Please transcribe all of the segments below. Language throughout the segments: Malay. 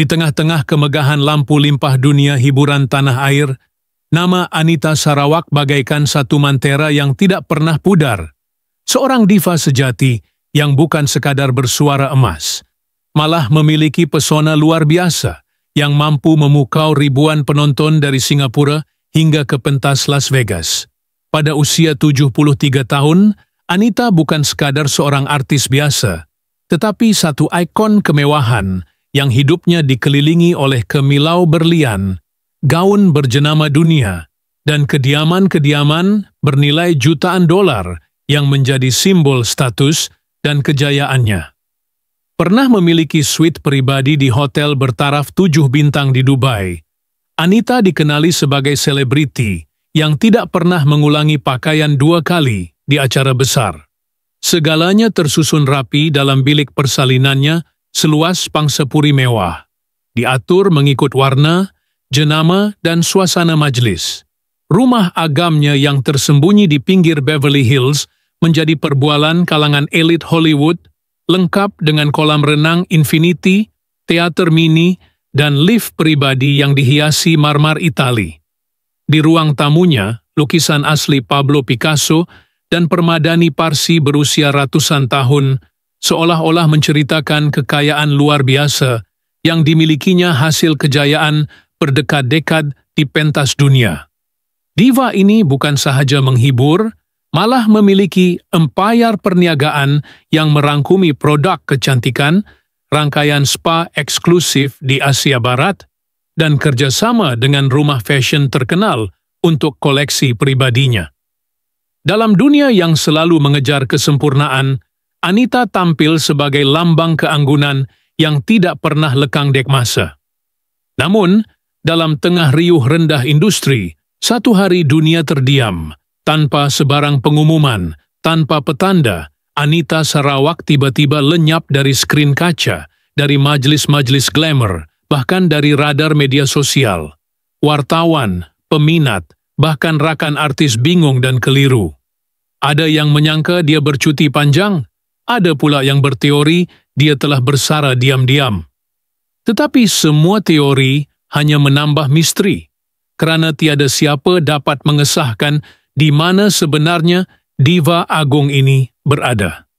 Di tengah-tengah kemegahan lampu limpah dunia hiburan tanah air, nama Anita Sarawak bagaikan satu mantera yang tidak pernah pudar. Seorang diva sejati yang bukan sekadar bersuara emas, malah memiliki pesona luar biasa yang mampu memukau ribuan penonton dari Singapura hingga ke pentas Las Vegas. Pada usia 73 tahun, Anita bukan sekadar seorang artis biasa, tetapi satu ikon kemewahan yang hidupnya dikelilingi oleh kemilau berlian, gaun berjenama dunia, dan kediaman-kediaman bernilai jutaan dolar yang menjadi simbol status dan kejayaannya. Pernah memiliki suite pribadi di hotel bertaraf 7 bintang di Dubai, Anita dikenali sebagai selebriti yang tidak pernah mengulangi pakaian 2 kali di acara besar. Segalanya tersusun rapi dalam bilik persalinannya seluas pangsapuri mewah, diatur mengikut warna, jenama, dan suasana majlis. Rumah agamnya yang tersembunyi di pinggir Beverly Hills menjadi perbualan kalangan elit Hollywood, lengkap dengan kolam renang infinity, teater mini, dan lift pribadi yang dihiasi marmer Itali. Di ruang tamunya, lukisan asli Pablo Picasso dan permadani Parsi berusia ratusan tahun seolah-olah menceritakan kekayaan luar biasa yang dimilikinya hasil kejayaan berdekad-dekad di pentas dunia. Diva ini bukan sahaja menghibur, malah memiliki empayar perniagaan yang merangkumi produk kecantikan, rangkaian spa eksklusif di Asia Barat, dan kerjasama dengan rumah fashion terkenal untuk koleksi pribadinya. Dalam dunia yang selalu mengejar kesempurnaan, Anita tampil sebagai lambang keanggunan yang tidak pernah lekang dek masa. Namun, dalam tengah riuh rendah industri, satu hari dunia terdiam. Tanpa sebarang pengumuman, tanpa petanda, Anita Sarawak tiba-tiba lenyap dari skrin kaca, dari majelis-majelis glamour, bahkan dari radar media sosial. Wartawan, peminat, bahkan rakan artis bingung dan keliru. Ada yang menyangka dia bercuti panjang, ada pula yang berteori dia telah bersara diam-diam. Tetapi semua teori hanya menambah misteri, karena tiada siapa dapat mengesahkan di mana sebenarnya diva agung ini berada.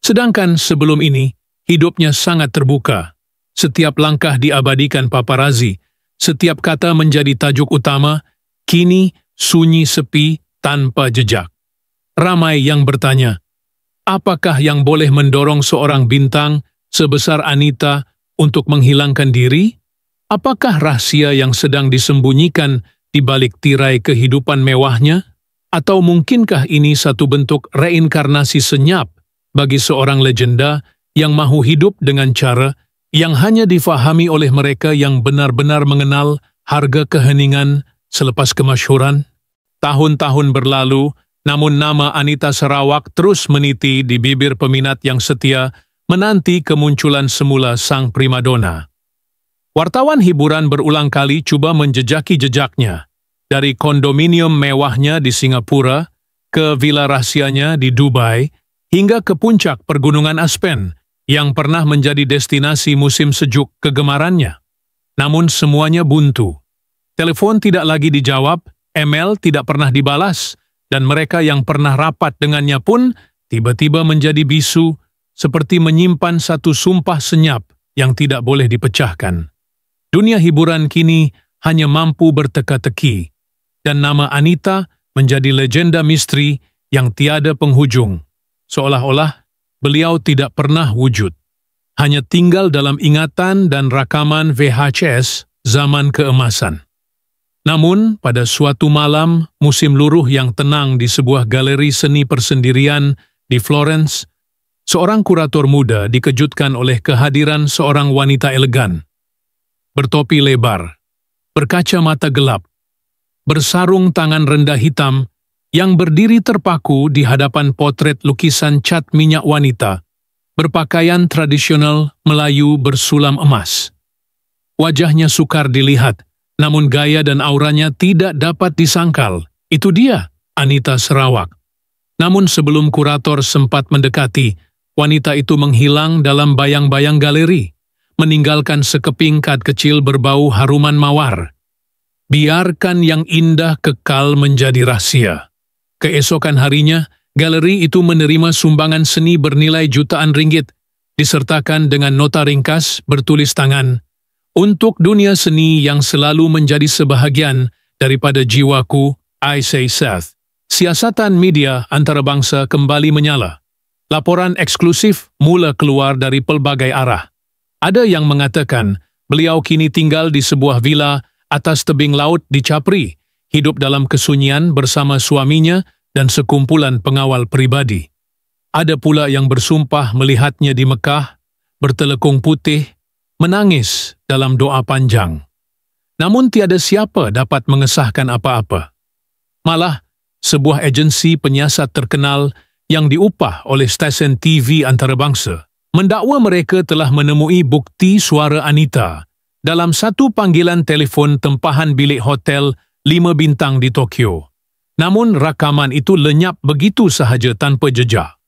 Sedangkan sebelum ini, hidupnya sangat terbuka. Setiap langkah diabadikan paparazzi, setiap kata menjadi tajuk utama, kini sunyi sepi tanpa jejak. Ramai yang bertanya, apakah yang boleh mendorong seorang bintang sebesar Anita untuk menghilangkan diri? Apakah rahasia yang sedang disembunyikan di balik tirai kehidupan mewahnya? Atau mungkinkah ini satu bentuk reinkarnasi senyap bagi seorang legenda yang mahu hidup dengan cara yang hanya difahami oleh mereka yang benar-benar mengenal harga keheningan selepas kemasyhuran? Tahun-tahun berlalu, namun nama Anita Sarawak terus meniti di bibir peminat yang setia menanti kemunculan semula sang primadona. Wartawan hiburan berulang kali coba menjejaki jejaknya, dari kondominium mewahnya di Singapura, ke villa rahasianya di Dubai, hingga ke puncak pergunungan Aspen, yang pernah menjadi destinasi musim sejuk kegemarannya. Namun semuanya buntu. Telepon tidak lagi dijawab, email tidak pernah dibalas, dan mereka yang pernah rapat dengannya pun tiba-tiba menjadi bisu, seperti menyimpan satu sumpah senyap yang tidak boleh dipecahkan. Dunia hiburan kini hanya mampu berteka-teki, dan nama Anita menjadi legenda misteri yang tiada penghujung, seolah-olah beliau tidak pernah wujud, hanya tinggal dalam ingatan dan rakaman VHS zaman keemasan. Namun, pada suatu malam musim luruh yang tenang di sebuah galeri seni persendirian di Florence, seorang kurator muda dikejutkan oleh kehadiran seorang wanita elegan, bertopi lebar, berkacamata gelap, bersarung tangan rendah hitam, yang berdiri terpaku di hadapan potret lukisan cat minyak wanita, berpakaian tradisional Melayu bersulam emas. Wajahnya sukar dilihat, namun gaya dan auranya tidak dapat disangkal. Itu dia, Anita Sarawak. Namun sebelum kurator sempat mendekati, wanita itu menghilang dalam bayang-bayang galeri, meninggalkan sekeping kad kecil berbau haruman mawar. Biarkan yang indah kekal menjadi rahasia. Keesokan harinya, galeri itu menerima sumbangan seni bernilai jutaan ringgit, disertakan dengan nota ringkas bertulis tangan, "Untuk dunia seni yang selalu menjadi sebahagian daripada jiwaku, I say Seth." Siasatan media antarabangsa kembali menyala. Laporan eksklusif mula keluar dari pelbagai arah. Ada yang mengatakan beliau kini tinggal di sebuah vila atas tebing laut di Capri, hidup dalam kesunyian bersama suaminya dan sekumpulan pengawal pribadi. Ada pula yang bersumpah melihatnya di Mekah, bertelekung putih, menangis dalam doa panjang. Namun tiada siapa dapat mengesahkan apa-apa. Malah, sebuah agensi penyiasat terkenal yang diupah oleh stesen TV antarabangsa mendakwa mereka telah menemui bukti suara Anita dalam satu panggilan telefon tempahan bilik hotel 5 bintang di Tokyo. Namun rakaman itu lenyap begitu sahaja tanpa jejak.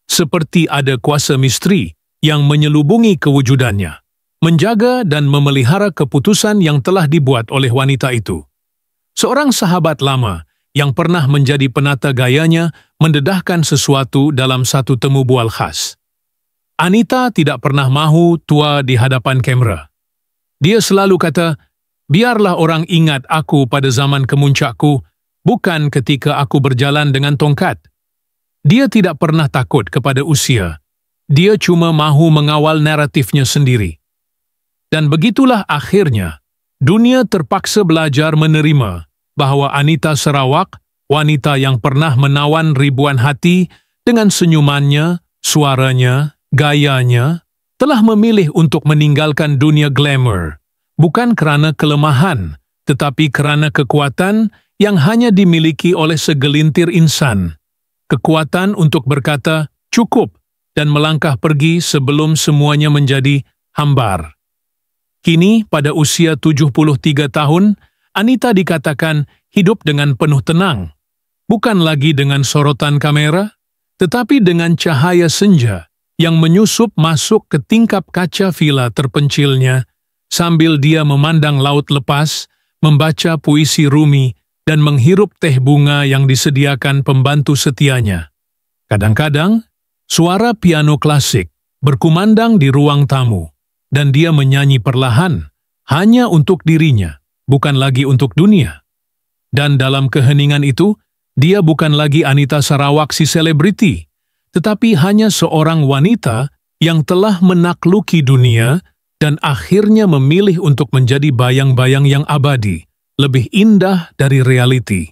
Seperti ada kuasa misteri yang menyelubungi kewujudannya, menjaga dan memelihara keputusan yang telah dibuat oleh wanita itu. Seorang sahabat lama yang pernah menjadi penata gayanya mendedahkan sesuatu dalam satu temu bual khas. Anita tidak pernah mahu tua di hadapan kamera. Dia selalu kata, "Biarlah orang ingat aku pada zaman kemuncakku, bukan ketika aku berjalan dengan tongkat." Dia tidak pernah takut kepada usia. Dia cuma mahu mengawal naratifnya sendiri. Dan begitulah akhirnya, dunia terpaksa belajar menerima bahwa Anita Sarawak, wanita yang pernah menawan ribuan hati dengan senyumannya, suaranya, gayanya, telah memilih untuk meninggalkan dunia glamour, bukan kerana kelemahan, tetapi kerana kekuatan yang hanya dimiliki oleh segelintir insan. Kekuatan untuk berkata, "Cukup," dan melangkah pergi sebelum semuanya menjadi hambar. Kini, pada usia 73 tahun, Anita dikatakan hidup dengan penuh tenang, bukan lagi dengan sorotan kamera, tetapi dengan cahaya senja yang menyusup masuk ke tingkap kaca vila terpencilnya, sambil dia memandang laut lepas, membaca puisi Rumi, dan menghirup teh bunga yang disediakan pembantu setianya. Kadang-kadang, suara piano klasik berkumandang di ruang tamu, dan dia menyanyi perlahan, hanya untuk dirinya, bukan lagi untuk dunia. Dan dalam keheningan itu, dia bukan lagi Anita Sarawak si selebriti, tetapi hanya seorang wanita yang telah menakluki dunia dan akhirnya memilih untuk menjadi bayang-bayang yang abadi, lebih indah dari realiti.